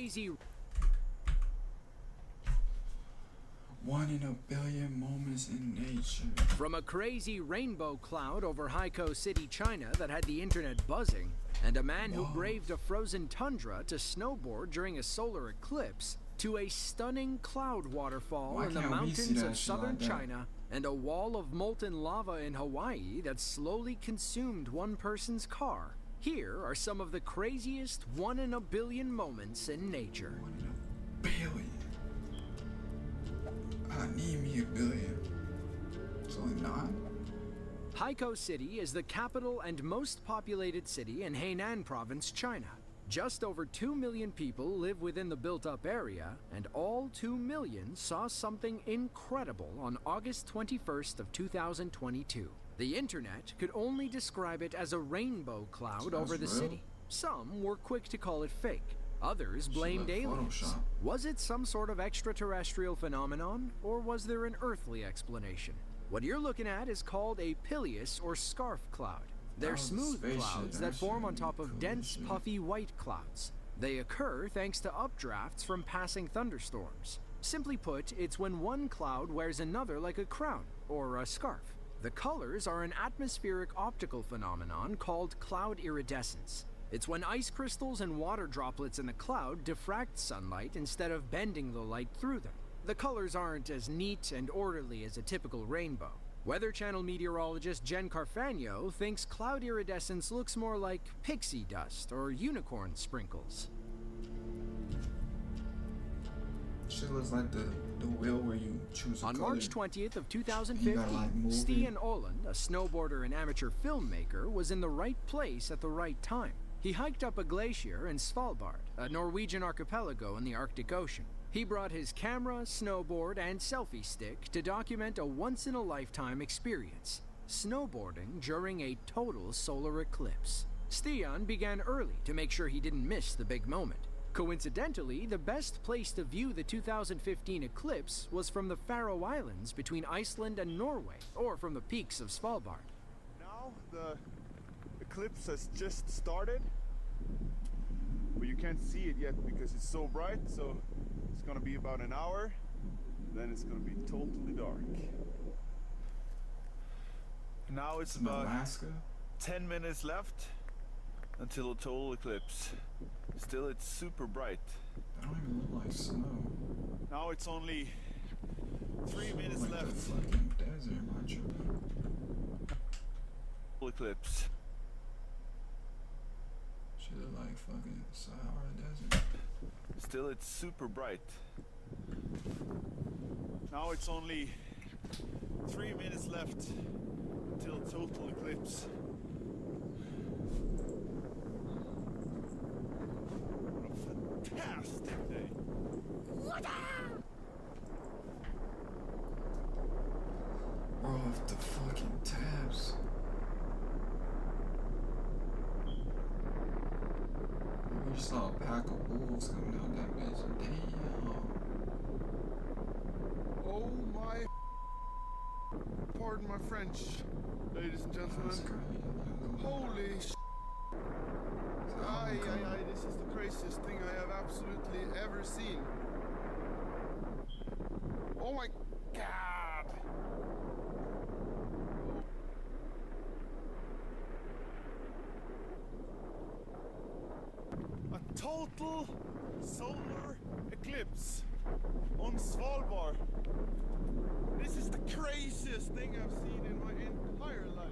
crazy 1 in a billion moments in nature. From a crazy rainbow cloud over Haikou City, China that had the internet buzzing, and a man who braved a frozen tundra to snowboard during a solar eclipse, to a stunning cloud waterfall in the mountains of southern China, and a wall of molten lava in Hawaii that slowly consumed one person's car. Here are some of the craziest 1 in a billion moments in nature. 1 in a billion. I need me a billion. It's only 9? Haikou City is the capital and most populated city in Hainan Province, China. Just over 2 million people live within the built-up area, and all 2 million saw something incredible on August 21st of 2022. The internet could only describe it as a rainbow cloud over the city. Some were quick to call it fake. Others blamed aliens. Was it some sort of extraterrestrial phenomenon, or was there an earthly explanation? What you're looking at is called a pileus or scarf cloud. They're smooth clouds that form on top of dense, puffy white clouds. They occur thanks to updrafts from passing thunderstorms. Simply put, it's when one cloud wears another like a crown or a scarf. The colors are an atmospheric optical phenomenon called cloud iridescence. It's when ice crystals and water droplets in the cloud diffract sunlight instead of bending the light through them. The colors aren't as neat and orderly as a typical rainbow. Weather Channel meteorologist Jen Carfagno thinks cloud iridescence looks more like pixie dust or unicorn sprinkles. Shit looks like the wheel where you choose a On color. March 20th of 2015, Stian Oland, a snowboarder and amateur filmmaker, was in the right place at the right time. He hiked up a glacier in Svalbard, a Norwegian archipelago in the Arctic Ocean. He brought his camera, snowboard, and selfie stick to document a once-in-a-lifetime experience, snowboarding during a total solar eclipse. Stian began early to make sure he didn't miss the big moment. Coincidentally, the best place to view the 2015 eclipse was from the Faroe Islands between Iceland and Norway, or from the peaks of Svalbard. Now the eclipse has just started, but you can't see it yet because it's so bright, so it's gonna be about an hour, then it's gonna be totally dark. Now it's about Alaska? 10 minutes left until a total eclipse. Still, it's super bright. That don't even look like snow. Now it's only 3 minutes like left. The fucking desert, my tripping. Eclipse. Shit look like fucking Sahara Desert. Still, it's super bright. Now it's only 3 minutes left until total eclipse. What a fantastic day! We're off the fucking tabs. We saw a pack of wolves coming out that bitch. Damn. Oh my! Pardon my French, ladies and gentlemen. That's crazy. Holy sh! Aye, aye, aye, this is the craziest thing I have absolutely ever seen. Oh my god! A total solar eclipse on Svalbard. This is the craziest thing I've seen in my entire life.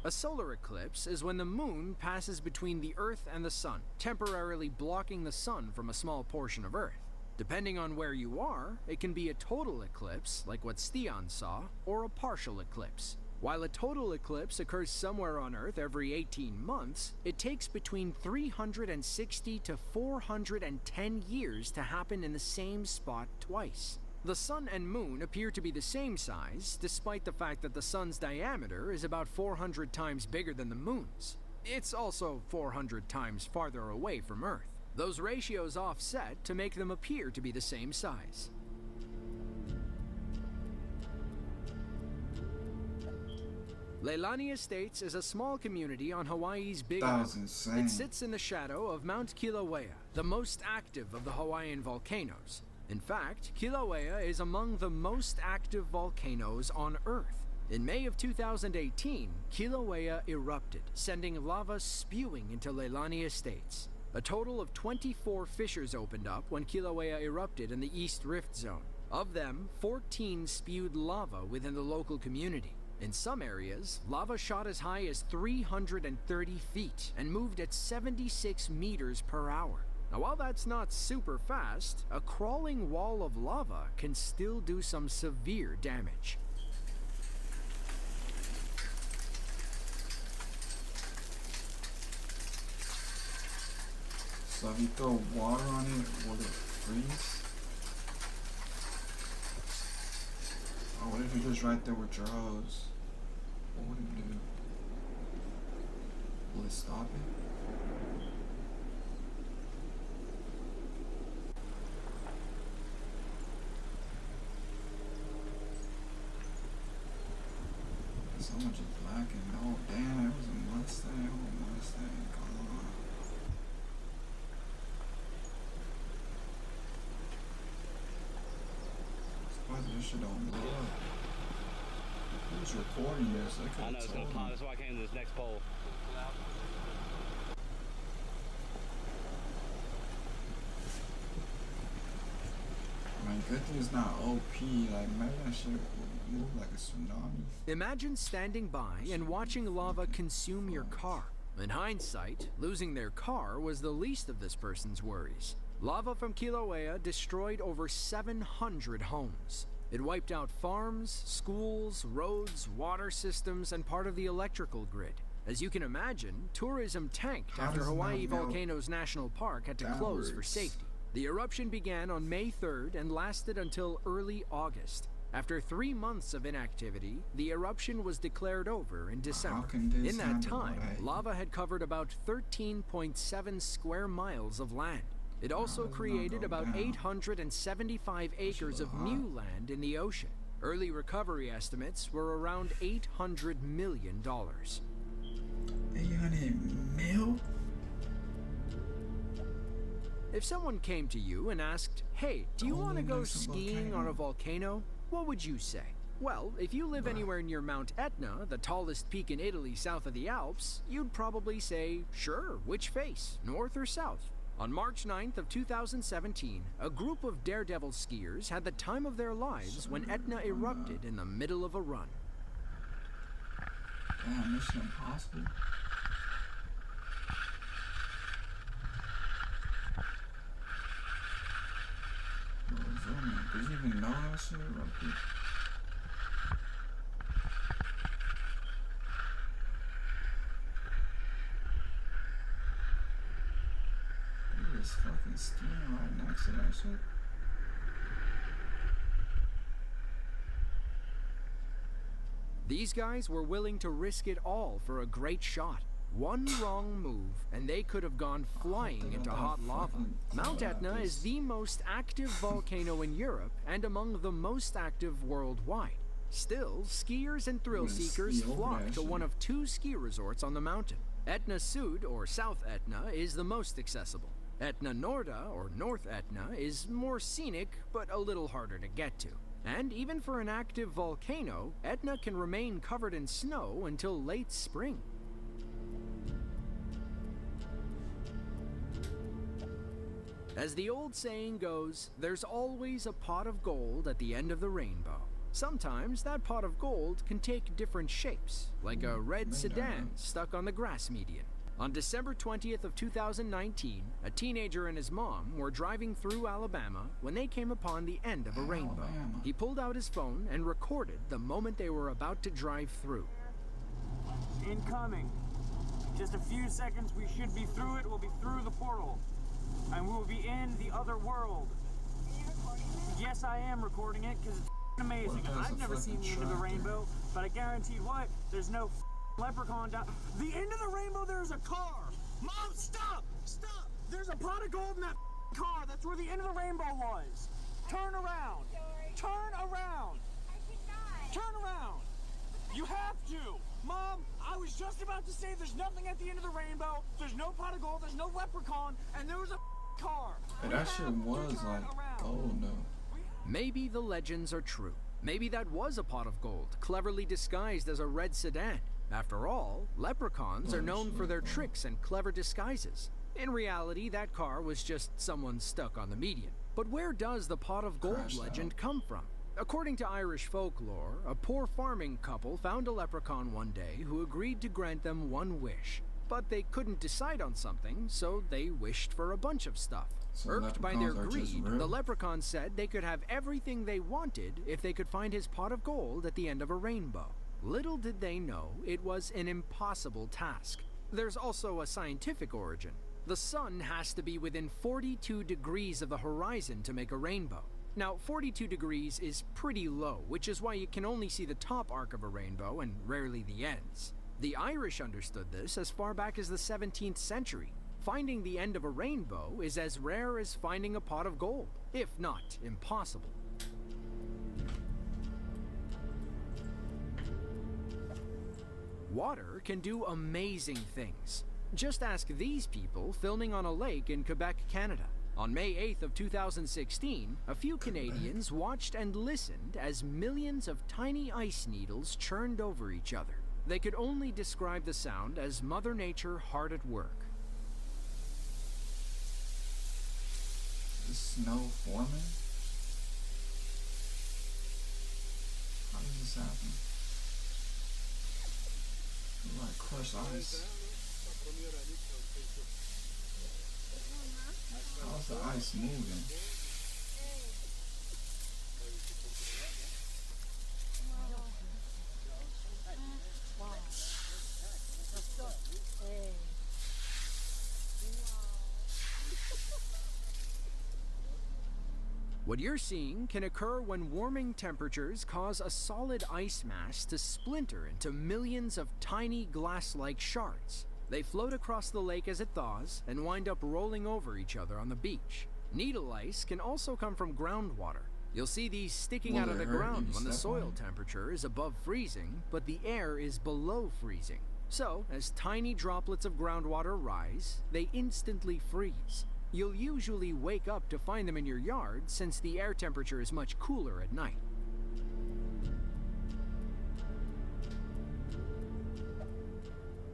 A solar eclipse is when the moon passes between the Earth and the sun, temporarily blocking the sun from a small portion of Earth. Depending on where you are, it can be a total eclipse, like what Stian saw, or a partial eclipse. While a total eclipse occurs somewhere on Earth every 18 months, it takes between 360 to 410 years to happen in the same spot twice. The sun and moon appear to be the same size, despite the fact that the sun's diameter is about 400 times bigger than the moon's. It's also 400 times farther away from Earth. Those ratios offset to make them appear to be the same size. Leilani Estates is a small community on Hawaii's Big Island. That was insane. It sits in the shadow of Mount Kilauea, the most active of the Hawaiian volcanoes. In fact, Kilauea is among the most active volcanoes on Earth. In May of 2018, Kilauea erupted, sending lava spewing into Leilani Estates. A total of 24 fissures opened up when Kilauea erupted in the East Rift Zone. Of them, 14 spewed lava within the local community. In some areas, lava shot as high as 330 feet and moved at 76 meters per hour. Now, while that's not super fast, a crawling wall of lava can still do some severe damage. So if you throw water on it, will it freeze? Oh, what if you're just right there with your hose? What would it do? Will it stop it? Someone just blackened. Oh damn, it was a Mustang. Oh, Mustang, come on. Surprised this shit don't blow up. Who's recording this? I know it's gonna pop. That's why I came to this next pole. Man, good thing it's not OP. Like, maybe that shit would move like a tsunami. Imagine standing by and watching lava consume your car. In hindsight, losing their car was the least of this person's worries. Lava from Kilauea destroyed over 700 homes. It wiped out farms, schools, roads, water systems, and part of the electrical grid. As you can imagine, tourism tanked after Hawaii Volcanoes National Park had to close for safety. The eruption began on May 3rd and lasted until early August. After 3 months of inactivity, the eruption was declared over in December. In that time, lava had covered about 13.7 square miles of land. It also created about 875 acres of new land in the ocean. Early recovery estimates were around $800 million. 800 mil? If someone came to you and asked, "Hey, do you want to go skiing on a volcano?" what would you say? Well, if you live anywhere near Mount Etna, the tallest peak in Italy south of the Alps, you'd probably say, sure, which face, north or south? On March 9th of 2017, a group of daredevil skiers had the time of their lives when Etna erupted in the middle of a run. Damn, Mission Impossible. Did you even know that shit erupted? He was fucking skiing right next to that shit. These guys were willing to risk it all for a great shot. One wrong move, and they could have gone flying into hot lava. Mount Etna is the most active volcano in Europe and among the most active worldwide. Still, skiers and thrill seekers flock to one of 2 ski resorts on the mountain. Etna Sud, or South Etna, is the most accessible. Etna Norda, or North Etna, is more scenic, but a little harder to get to. And even for an active volcano, Etna can remain covered in snow until late spring. As the old saying goes, there's always a pot of gold at the end of the rainbow. Sometimes that pot of gold can take different shapes, like a red sedan stuck on the grass median. On December 20th of 2019, a teenager and his mom were driving through Alabama when they came upon the end of a rainbow. He pulled out his phone and recorded the moment they were about to drive through. Incoming. Just a few seconds, we should be through it. We'll be through the portal. And we will be in the other world. Are you recording it? Yes, I am recording it because it's amazing. I've never seen the end of the rainbow, but I guarantee what? There's no leprechaun down. The end of the rainbow, there's a car. Mom, stop! Stop! There's a pot of gold in that car. That's where the end of the rainbow was. Turn around. Turn around. I cannot. Turn around. You have to. Mom, I was just about to say there's nothing at the end of the rainbow. There's no pot of gold. There's no leprechaun. And there was a car. Hey, that shit was like gold though. Maybe the legends are true. Maybe that was a pot of gold, cleverly disguised as a red sedan. After all, leprechauns are known for their tricks and clever disguises. In reality, that car was just someone stuck on the median. But where does the pot of gold Crashed legend out. come from? According to Irish folklore, a poor farming couple found a leprechaun one day who agreed to grant them one wish. But they couldn't decide on something, so they wished for a bunch of stuff. So Irked by their leprechauns are just greed, real? the leprechaun said they could have everything they wanted if they could find his pot of gold at the end of a rainbow. Little did they know it was an impossible task. There's also a scientific origin. The sun has to be within 42 degrees of the horizon to make a rainbow. Now, 42 degrees is pretty low, which is why you can only see the top arc of a rainbow and rarely the ends. The Irish understood this as far back as the 17th century. Finding the end of a rainbow is as rare as finding a pot of gold, if not impossible. Water can do amazing things. Just ask these people filming on a lake in Quebec, Canada. On May 8th of 2016, a few Canadians watched and listened as millions of tiny ice needles churned over each other. They could only describe the sound as Mother Nature hard at work. The snow forming? How does this happen? Like crushed ice. How's the ice moving? What you're seeing can occur when warming temperatures cause a solid ice mass to splinter into millions of tiny glass-like shards. They float across the lake as it thaws and wind up rolling over each other on the beach. Needle ice can also come from groundwater. You'll see these sticking Will out of it the hurt ground if you when the step on soil it? temperature is above freezing, but the air is below freezing. So, as tiny droplets of groundwater rise, they instantly freeze. You'll usually wake up to find them in your yard since the air temperature is much cooler at night.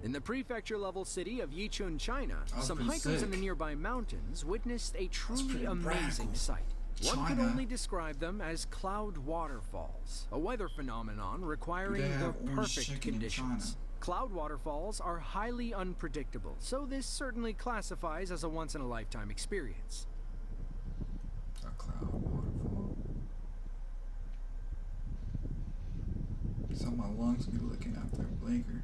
In the prefecture-level city of Yichun, China, That's some pretty hikers in the sick. nearby mountains witnessed a truly pretty amazing radical. sight. One could China. only describe them as cloud waterfalls, a weather phenomenon requiring They the have orange perfect chicken in conditions. China. Cloud waterfalls are highly unpredictable, so this certainly classifies as a once-in-a-lifetime experience. A cloud waterfall. So my lungs be looking after a blinker.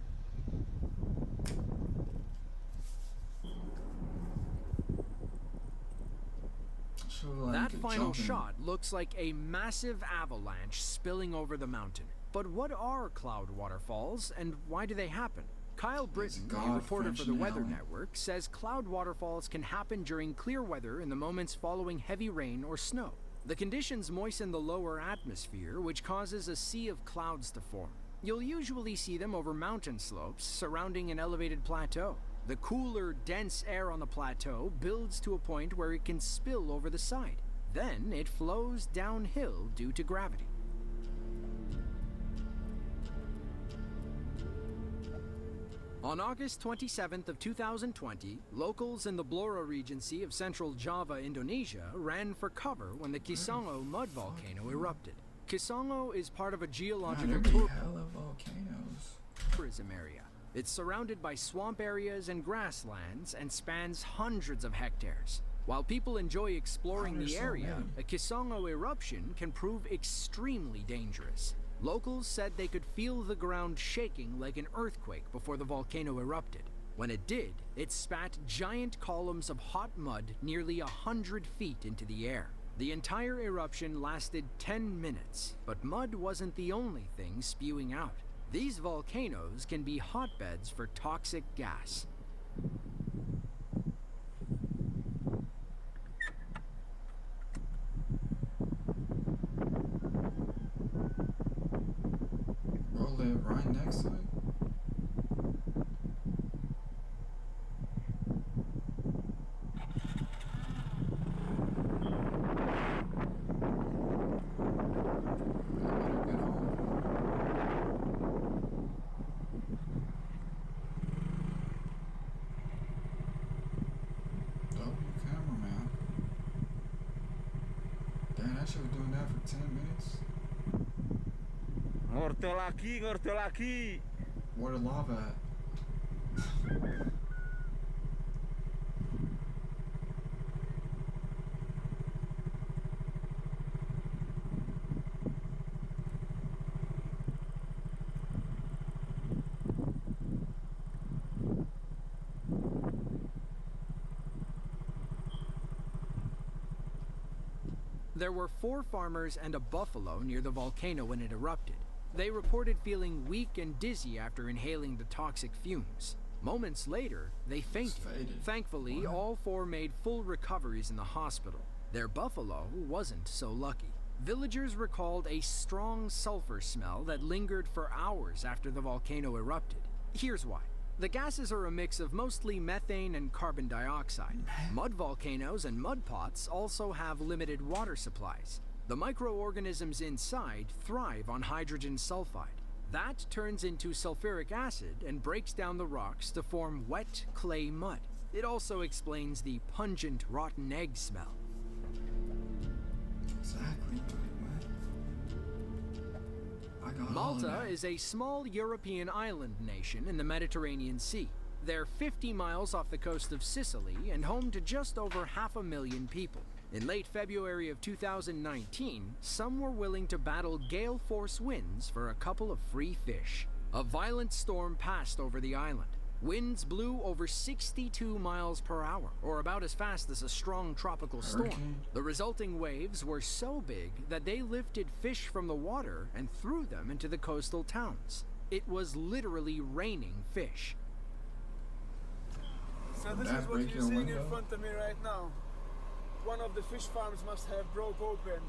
So, like, That you final jump in- shot looks like a massive avalanche spilling over the mountain. But what are cloud waterfalls, and why do they happen? Kyle Britton, a God reporter for the French Weather Helen. Network, says cloud waterfalls can happen during clear weather in the moments following heavy rain or snow. The conditions moisten the lower atmosphere, which causes a sea of clouds to form. You'll usually see them over mountain slopes surrounding an elevated plateau. The cooler, dense air on the plateau builds to a point where it can spill over the side. Then it flows downhill due to gravity. On August 27th of 2020, locals in the Blora Regency of central Java, Indonesia, ran for cover when the Kisongo mud volcano erupted. Kisongo is part of a God, geological there be hella volcanoes. tourism area. It's surrounded by swamp areas and grasslands and spans hundreds of hectares. While people enjoy exploring How the there's so area, many? a Kisongo eruption can prove extremely dangerous. Locals said they could feel the ground shaking like an earthquake before the volcano erupted. When it did, it spat giant columns of hot mud nearly 100 feet into the air. The entire eruption lasted 10 minutes, but mud wasn't the only thing spewing out. These volcanoes can be hotbeds for toxic gas. Bro live right next to it. Damn, that shit was doing that for 10 minutes. Ngortol lagi. Where the lava at? There were 4 farmers and a buffalo near the volcano when it erupted. They reported feeling weak and dizzy after inhaling the toxic fumes. Moments later, they fainted. Faded. Thankfully, What? all 4 made full recoveries in the hospital. Their buffalo wasn't so lucky. Villagers recalled a strong sulfur smell that lingered for hours after the volcano erupted. Here's why. The gases are a mix of mostly methane and carbon dioxide. Mud volcanoes and mud pots also have limited water supplies. The microorganisms inside thrive on hydrogen sulfide. That turns into sulfuric acid and breaks down the rocks to form wet clay mud. It also explains the pungent rotten egg smell. Exactly. I got all of Malta that. is a small European island nation in the Mediterranean Sea. They're 50 miles off the coast of Sicily and home to just over 500,000 people. In late February of 2019, some were willing to battle gale force winds for a couple of free fish. A violent storm passed over the island. Winds blew over 62 miles per hour, or about as fast as a strong tropical storm. Hurricane? The resulting waves were so big that they lifted fish from the water and threw them into the coastal towns. It was literally raining fish. So this That is what break you're your seeing in window? front of me right now. One of the fish farms must have broke open,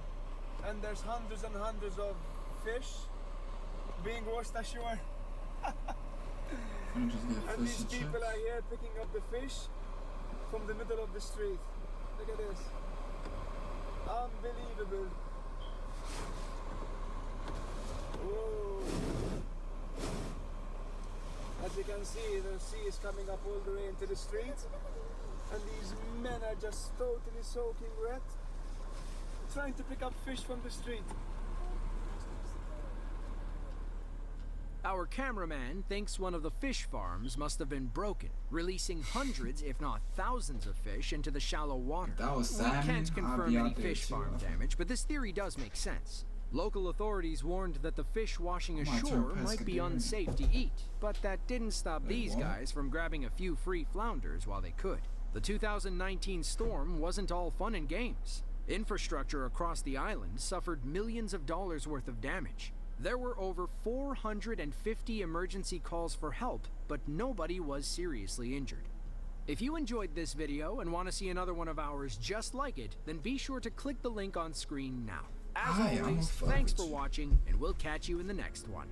and there's hundreds and hundreds of fish being washed ashore. I'm just get And fish these and people chips. are here picking up the fish from the middle of the street. Look at this. Unbelievable. Whoa. As you can see, the sea is coming up all the way into the street. And these men are just totally soaking wet, trying to pick up fish from the street. Our cameraman thinks one of the fish farms must have been broken, releasing hundreds, if not thousands, of fish into the shallow water. If that was We salmon, can't I'd confirm be any out there fish too. farm damage, but this theory does make sense. Local authorities warned that the fish washing I might turn ashore might be pescatarian. unsafe to eat, but that didn't stop Wait, these what? guys from grabbing a few free flounders while they could. The 2019 storm wasn't all fun and games. Infrastructure across the island suffered millions of dollars worth of damage. There were over 450 emergency calls for help, but nobody was seriously injured. If you enjoyed this video and want to see another one of ours just like it, then be sure to click the link on screen now. As Hi, I'm always, a fuck thanks with for you. watching, and we'll catch you in the next one.